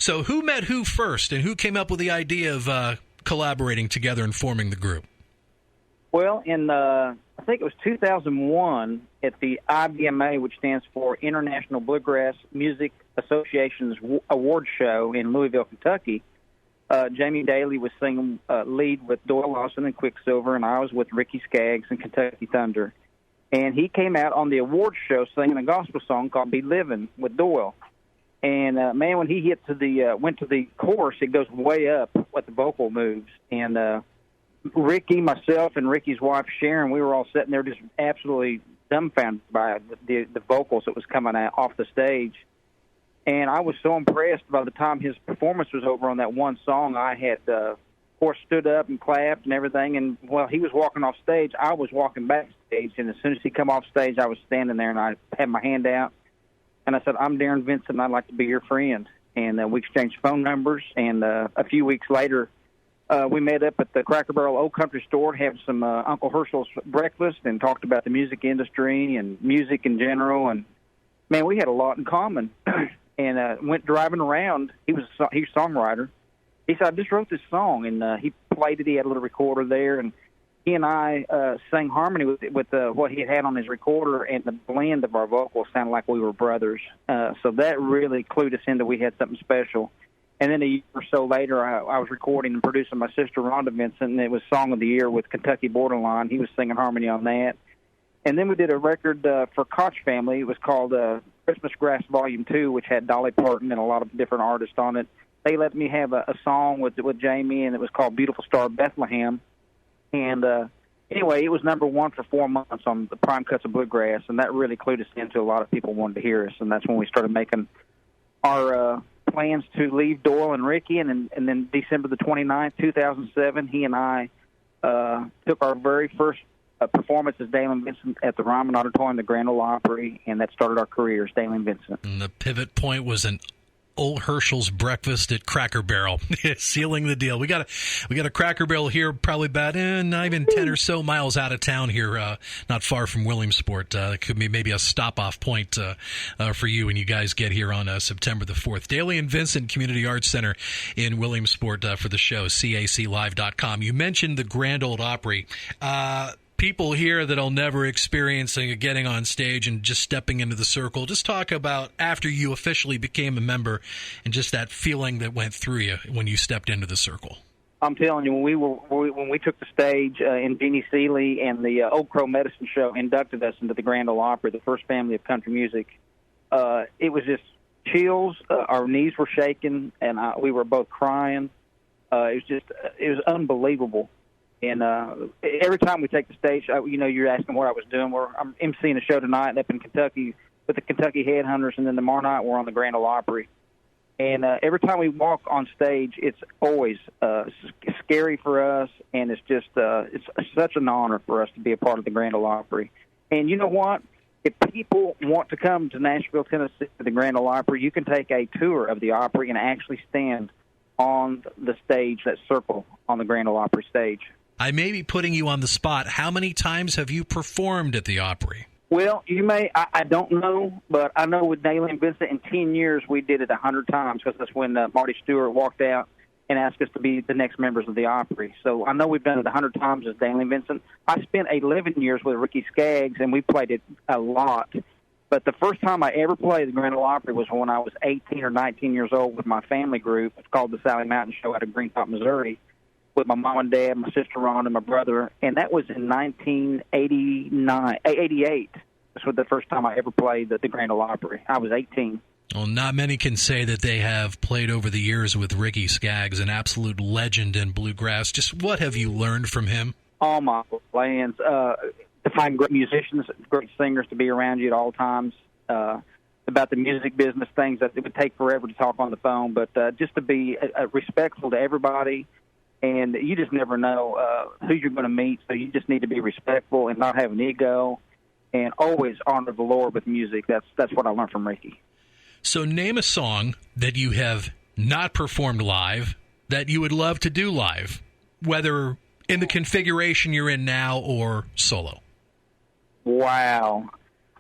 So who met who first, and who came up with the idea of collaborating together and forming the group? Well, I think it was 2001 at the IBMA, which stands for International Bluegrass Music Association's award show in Louisville, Kentucky. Jamie Dailey was singing lead with Doyle Lawson and Quicksilver, and I was with Ricky Skaggs and Kentucky Thunder. And he came out on the award show singing a gospel song called "Be Livin'" with Doyle. And man, when he went to the chorus, it goes way up with the vocal moves. And Ricky, myself, and Ricky's wife Sharon, we were all sitting there just absolutely dumbfounded by the vocals that was coming out off the stage. And I was so impressed by the time his performance was over on that one song. I had, of course, stood up and clapped and everything. And while he was walking off stage, I was walking backstage. And as soon as he come off stage, I was standing there and I had my hand out. And I said, "I'm Darren Vincent, and I'd like to be your friend." And we exchanged phone numbers. And a few weeks later, we met up at the Cracker Barrel Old Country Store, had some Uncle Herschel's breakfast, and talked about the music industry and music in general. And, man, we had a lot in common. And went driving around. He's a songwriter. He said, "I just wrote this song," and he played it. He had a little recorder there, and he and I sang harmony with what he had on his recorder, and the blend of our vocals sounded like we were brothers. So that really clued us into we had something special. And then a year or so later, I was recording and producing my sister Rhonda Vincent, and it was Song of the Year with Kentucky Borderline. He was singing harmony on that. And then we did a record for Koch Family. It was called Christmas Grass Volume 2, which had Dolly Parton and a lot of different artists on it. They let me have a song with Jamie, and it was called Beautiful Star of Bethlehem. And anyway, it was number one for 4 months on the Prime Cuts of Bluegrass, and that really clued us into a lot of people wanted to hear us. And that's when we started making our plans to leave Doyle and Ricky. And then December the 29th, 2007, he and I took our very first performance as Dailey Vincent at the Ryman Auditorium, the Grand Ole Opry, and that started our career as Dailey Vincent. And the pivot point was an Old Herschel's breakfast at Cracker Barrel, sealing the deal. We got a Cracker Barrel here, probably about not even 10 or so miles out of town here, not far from Williamsport. It could be maybe a stop-off point for you when you guys get here on September the 4th. Dailey and Vincent Community Arts Center in Williamsport for the show, caclive.com. You mentioned the Grand Ole Opry. People here that'll never experience getting on stage and just stepping into the circle. Just talk about after you officially became a member and just that feeling that went through you when you stepped into the circle. I'm telling you, when we took the stage and Jeannie Seeley and the Old Crow Medicine Show inducted us into the Grand Ole Opry, the first family of country music, it was just chills. Our knees were shaking, and we were both crying. It was unbelievable. And every time we take the stage, you're asking what I was doing. I'm emceeing a show tonight up in Kentucky with the Kentucky Headhunters, and then tomorrow night we're on the Grand Ole Opry. And every time we walk on stage, it's always scary for us, and it's just it's such an honor for us to be a part of the Grand Ole Opry. And you know what? If people want to come to Nashville, Tennessee, to the Grand Ole Opry, you can take a tour of the Opry and actually stand on the stage, that circle on the Grand Ole Opry stage. I may be putting you on the spot. How many times have you performed at the Opry? Well, I don't know, but I know with Dailey and Vincent in 10 years we did it 100 times because that's when Marty Stewart walked out and asked us to be the next members of the Opry. So I know we've done it 100 times as Dailey and Vincent. I spent 11 years with Ricky Skaggs, and we played it a lot. But the first time I ever played the Grand Ole Opry was when I was 18 or 19 years old with my family group. It's called the Sally Mountain Show out of Greentop, Missouri, with my mom and dad, my sister Ron, and my brother, and that was in 1988. This was the first time I ever played the Grand Ole Opry. I was 18. Well, not many can say that they have played over the years with Ricky Skaggs, an absolute legend in bluegrass. Just what have you learned from him? All my plans. To find great musicians, great singers to be around you at all times. About the music business, things that it would take forever to talk on the phone, but just to be respectful to everybody. And you just never know who you're going to meet, so you just need to be respectful and not have an ego, and always honor the Lord with music. That's what I learned from Ricky. So name a song that you have not performed live that you would love to do live, whether in the configuration you're in now or solo. Wow.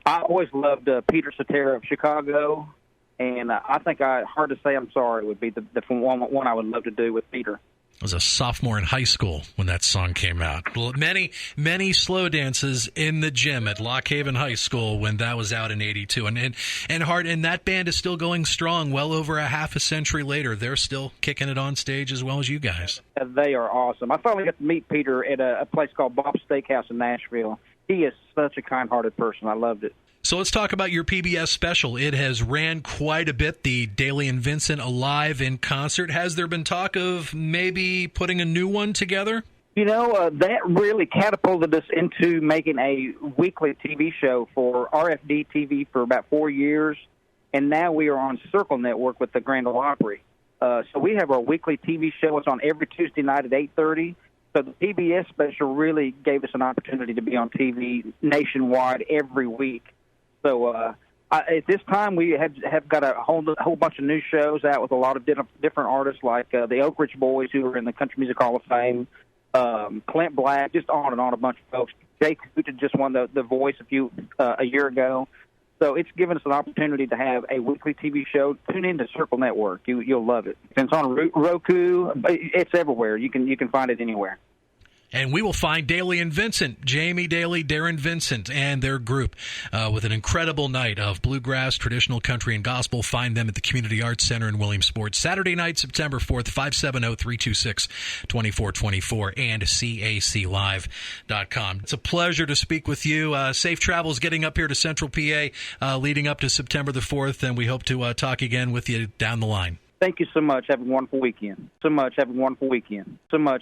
I always loved Peter Cetera of Chicago, And I think Hard to Say I'm Sorry would be the one I would love to do with Peter. I was a sophomore in high school when that song came out. Well, many slow dances in the gym at Lock Haven High School when that was out in '82, and that band is still going strong. Well over a half a century later, they're still kicking it on stage as well as you guys. They are awesome. I finally got to meet Peter at a place called Bob's Steakhouse in Nashville. He is such a kind-hearted person. I loved it. So let's talk about your PBS special. It has ran quite a bit, the Dailey Vincent ALIVE in concert. Has there been talk of maybe putting a new one together? That really catapulted us into making a weekly TV show for RFD TV for about 4 years, and now we are on Circle Network with the Grand Ole Opry. So we have our weekly TV show. It's on every Tuesday night at 8:30. So the PBS special really gave us an opportunity to be on TV nationwide every week. So at this time, we have got a whole bunch of new shows out with a lot of different artists, like the Oak Ridge Boys, who are in the Country Music Hall of Fame, Clint Black, just on and on, a bunch of folks. Jay Coote just won the Voice a year ago. So it's given us an opportunity to have a weekly TV show. Tune into Circle Network. You'll love it. It's on Roku. It's everywhere. You can find it anywhere. And we will find Dailey and Vincent, Jamie Dailey, Darren Vincent, and their group with an incredible night of bluegrass, traditional country, and gospel. Find them at the Community Arts Center in Williamsport, Saturday night, September 4th, 570-326-2424, and CAClive.com. It's a pleasure to speak with you. Safe travels getting up here to Central PA leading up to September the 4th, and we hope to talk again with you down the line. Thank you so much. Have a wonderful weekend. So much. Have a wonderful weekend. So much.